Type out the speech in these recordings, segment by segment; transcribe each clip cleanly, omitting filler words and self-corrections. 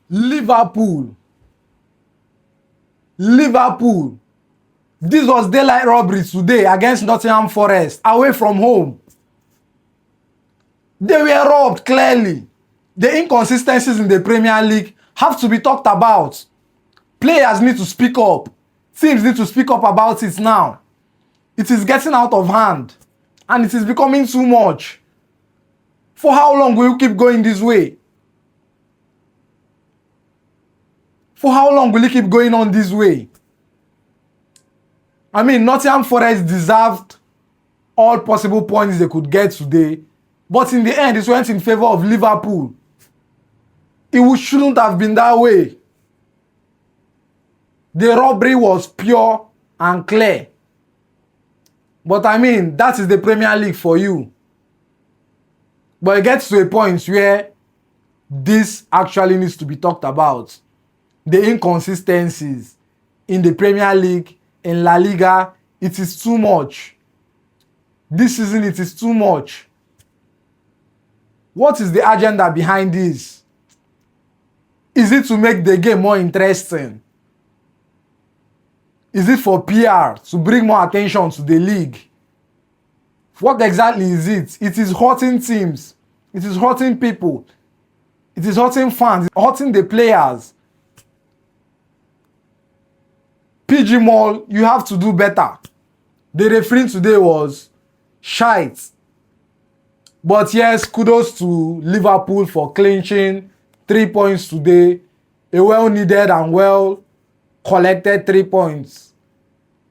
Liverpool. Liverpool. This was daylight robbery today against Nottingham Forest, away from home. They were robbed clearly. The inconsistencies in the Premier League have to be talked about. Players need to speak up. Teams need to speak up about it now. It is getting out of hand and it is becoming too much. For how long will you keep going this way? For how long will you keep going on this way? I mean, Nottingham Forest deserved all possible points they could get today, but in the end, it went in favour of Liverpool. It shouldn't have been that way. The robbery was pure and clear. But I mean, that is the Premier League for you. But it gets to a point where this actually needs to be talked about. The inconsistencies in the Premier League, in La Liga, it is too much. This season, it is too much. What is the agenda behind this? Is it to make the game more interesting? Is it for PR, to bring more attention to the league? What exactly is it? It is hurting teams. It is hurting people. It is hurting fans. It's hurting the players. PG Mall, you have to do better. The referee today was shite. But yes, kudos to Liverpool for clinching 3 points today. A well-needed and well-collected 3 points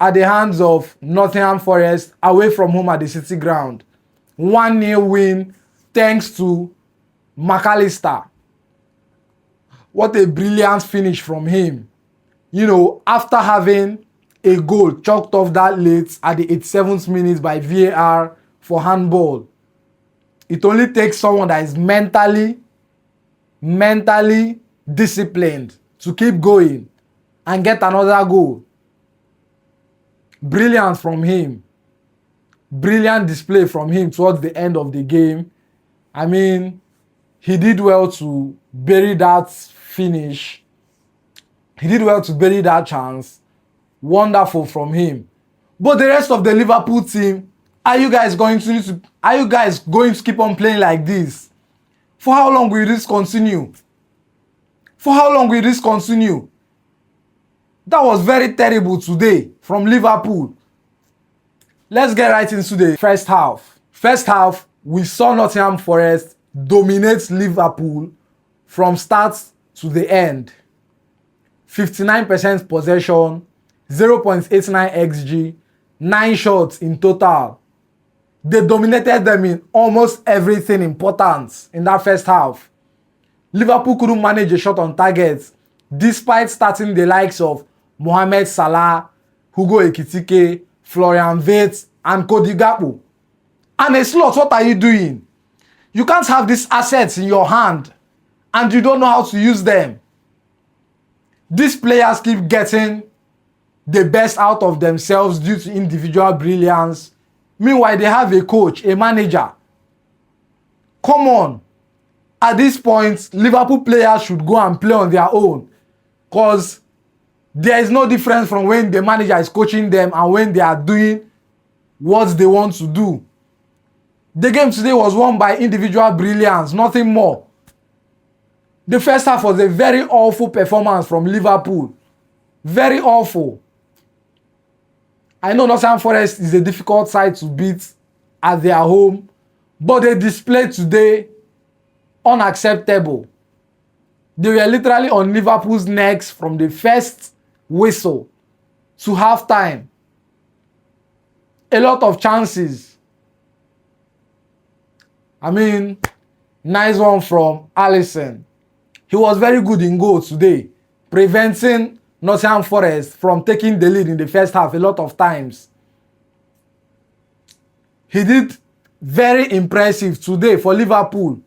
at the hands of Nottingham Forest away from home at the City Ground. 1-0 win thanks to McAllister. What a brilliant finish from him. You know, after having a goal chalked off that late at the 87th minute by VAR for handball, it only takes someone that is mentally disciplined to keep going and get another goal. Brilliant from him. Brilliant display from him towards the end of the game. I mean, he did well to bury that finish. He did well to bury that chance. Wonderful from him. But the rest of the Liverpool team, are you guys going to keep on playing like this? For how long will this continue? For how long will this continue? That was very terrible today from Liverpool. Let's get right into the first half. First half, we saw Nottingham Forest dominate Liverpool from start to the end. 59% possession, 0.89 xG, 9 shots in total. They dominated them in almost everything important in that first half. Liverpool couldn't manage a shot on target despite starting the likes of Mohamed Salah, Hugo Ekitike, Florian Wirtz, and Cody Gakpo. And a slot, what are you doing? You can't have these assets in your hand and you don't know how to use them. These players keep getting the best out of themselves due to individual brilliance. Meanwhile, they have a coach, a manager. Come on. At this point, Liverpool players should go and play on their own, because there is no difference from when the manager is coaching them and when they are doing what they want to do. The game today was won by individual brilliance, nothing more. The first half was a very awful performance from Liverpool. Very awful. I know Nottingham Forest is a difficult side to beat at their home, but they displayed today unacceptable. They were literally on Liverpool's necks from the first whistle to halftime. A lot of chances. I mean, nice one from Alisson. He was very good in goal today, preventing Nottingham Forest from taking the lead in the first half a lot of times. He did very impressive today for Liverpool.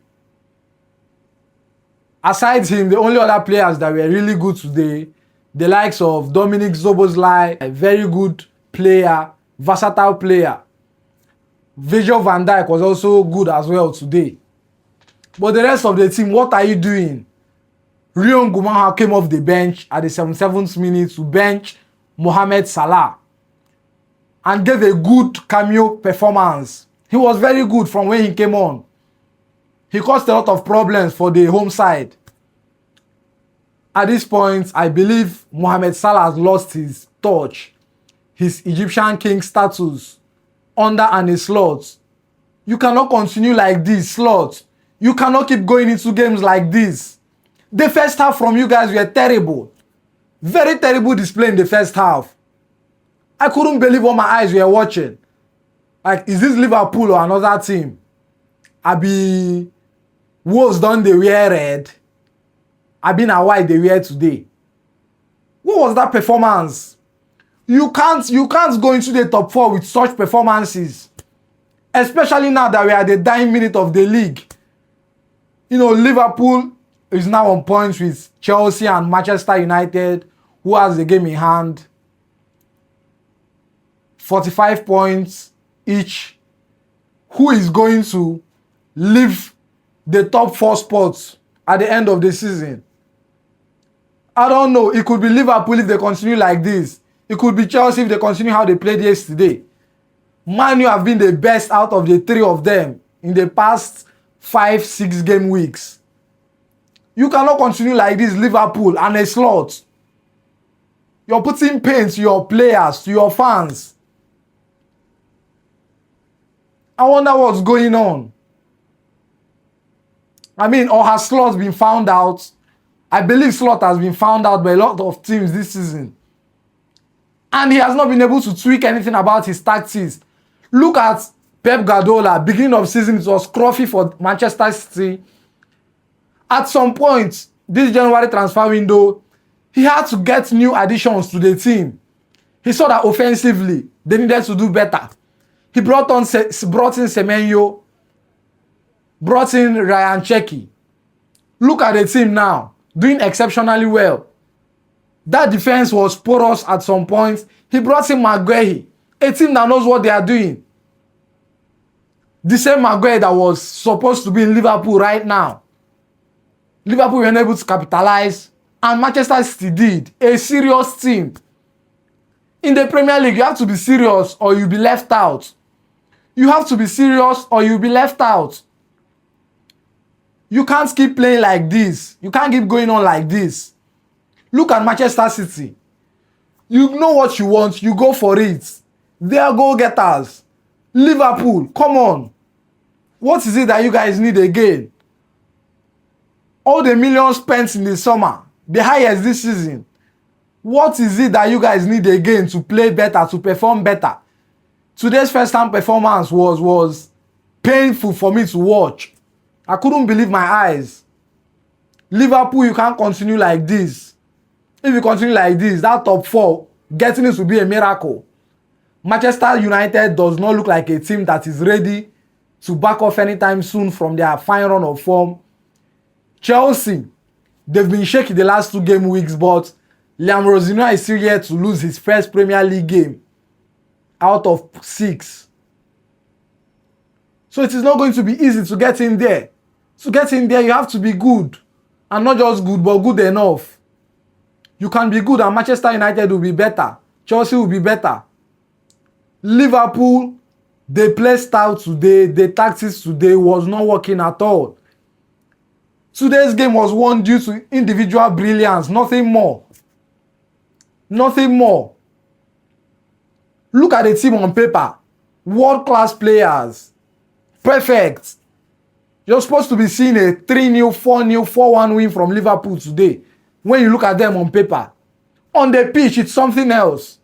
Aside him, the only other players that were really good today, the likes of Dominic Szoboszlai, a very good player, versatile player. Virgil van Dijk was also good as well today. But the rest of the team, what are you doing? Rion Gumaha came off the bench at the 77th minute to bench Mohamed Salah and gave a good cameo performance. He was very good from when he came on. He caused a lot of problems for the home side. At this point, I believe Mohamed Salah has lost his touch, his Egyptian king status under Arne Slot. You cannot continue like this, Slot. You cannot keep going into games like this. The first half from you guys were terrible. Very terrible display in the first half. I couldn't believe what my eyes were watching. Like, is this Liverpool or another team? Wolves done they wear red. Been a white they wear today. What was that performance? You can't go into the top 4 with such performances. Especially now that we are at the dying minute of the league. You know, Liverpool is now on points with Chelsea and Manchester United, who has the game in hand. 45 points each. Who is going to leave the top 4 spots at the end of the season? I don't know. It could be Liverpool if they continue like this. It could be Chelsea if they continue how they played yesterday. Man U have been the best out of the 3 of them in the past 5-6 game weeks. You cannot continue like this, Liverpool and a Slot. You're putting pain to your players, to your fans. I wonder what's going on. I mean, or has Slot been found out? I believe Slot has been found out by a lot of teams this season. And he has not been able to tweak anything about his tactics. Look at Pep Guardiola. Beginning of season, it was scruffy for Manchester City. At some point, this January transfer window, he had to get new additions to the team. He saw that offensively, they needed to do better. He brought in Semenyo, brought in Ryan Cherki. Look at the team now, doing exceptionally well. That defense was porous at some point. He brought in Maguire, a team that knows what they are doing. The same Maguire that was supposed to be in Liverpool right now. Liverpool were unable to capitalize, and Manchester City did. A serious team. In the Premier League, you have to be serious or you'll be left out. You have to be serious or you'll be left out. You can't keep playing like this. You can't keep going on like this. Look at Manchester City. You know what you want, you go for it. They are goal-getters. Liverpool, come on. What is it that you guys need again? All the millions spent in the summer, the highest this season. What is it that you guys need again to play better, to perform better? Today's first-time performance was painful for me to watch. I couldn't believe my eyes. Liverpool, you can't continue like this. If you continue like this, that top 4, getting it will be a miracle. Manchester United does not look like a team that is ready to back off anytime soon from their fine run of form. Chelsea, they've been shaky the last 2 game weeks, but Liam Rosinha is still yet to lose his first Premier League game out of 6. So it is not going to be easy to get in there. To get in there, you have to be good. And not just good, but good enough. You can be good and Manchester United will be better. Chelsea will be better. Liverpool, they played style today. The tactics today was not working at all. Today's game was won due to individual brilliance, nothing more. Nothing more. Look at the team on paper. World-class players. Perfect. You're supposed to be seeing a 3-0, 4-0, 4-1 win from Liverpool today. When you look at them on paper. On the pitch, it's something else.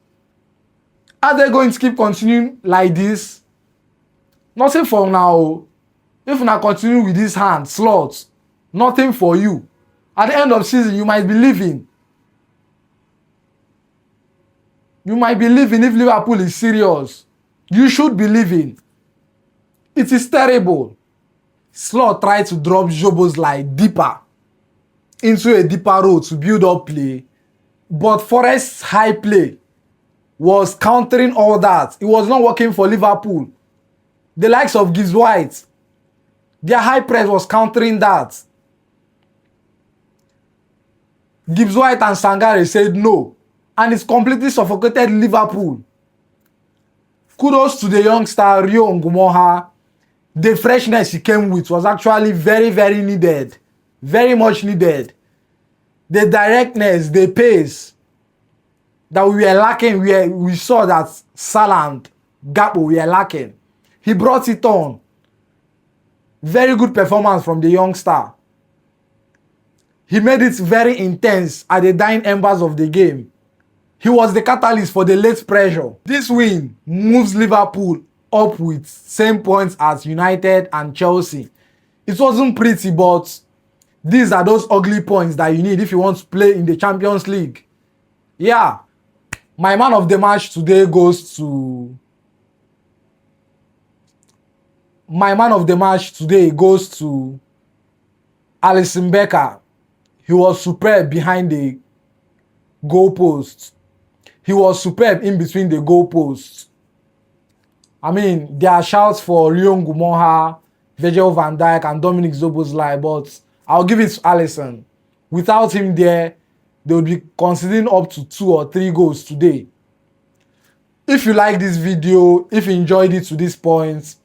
Are they going to keep continuing like this? Nothing for now. If you continue with this hand, Slots, nothing for you. At the end of the season, you might be leaving. You might be leaving if Liverpool is serious. You should be leaving. It is terrible. Slot tried to drop Jobos like deeper into a deeper road to build up play. But Forest's high play was countering all that. It was not working for Liverpool. The likes of Gibbs White, their high press was countering that. Gibbs White and Sangare said no, and it's completely suffocated Liverpool. Kudos to the youngster Rio Ngumoha. The freshness he came with was actually very, very needed. Very much needed. The directness, the pace that we were lacking, we saw that Salah and Gakpo were lacking. He brought it on. Very good performance from the youngster. He made it very intense at the dying embers of the game. He was the catalyst for the late pressure. This win moves Liverpool up with same points as United and Chelsea. It wasn't pretty, but these are those ugly points that you need if you want to play in the Champions League. Yeah, my man of the match today goes to... Alisson Becker. He was superb behind the goalposts. He was superb in between the goalposts. I mean, there are shouts for Rio Ngumoha, Virgil van Dijk, and Dominic Szoboszlai, but I'll give it to Alisson. Without him there, they would be conceding up to 2 or 3 goals today. If you like this video, if you enjoyed it to this point,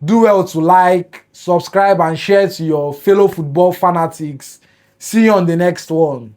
do well to like, subscribe, and share to your fellow football fanatics. See you on the next one.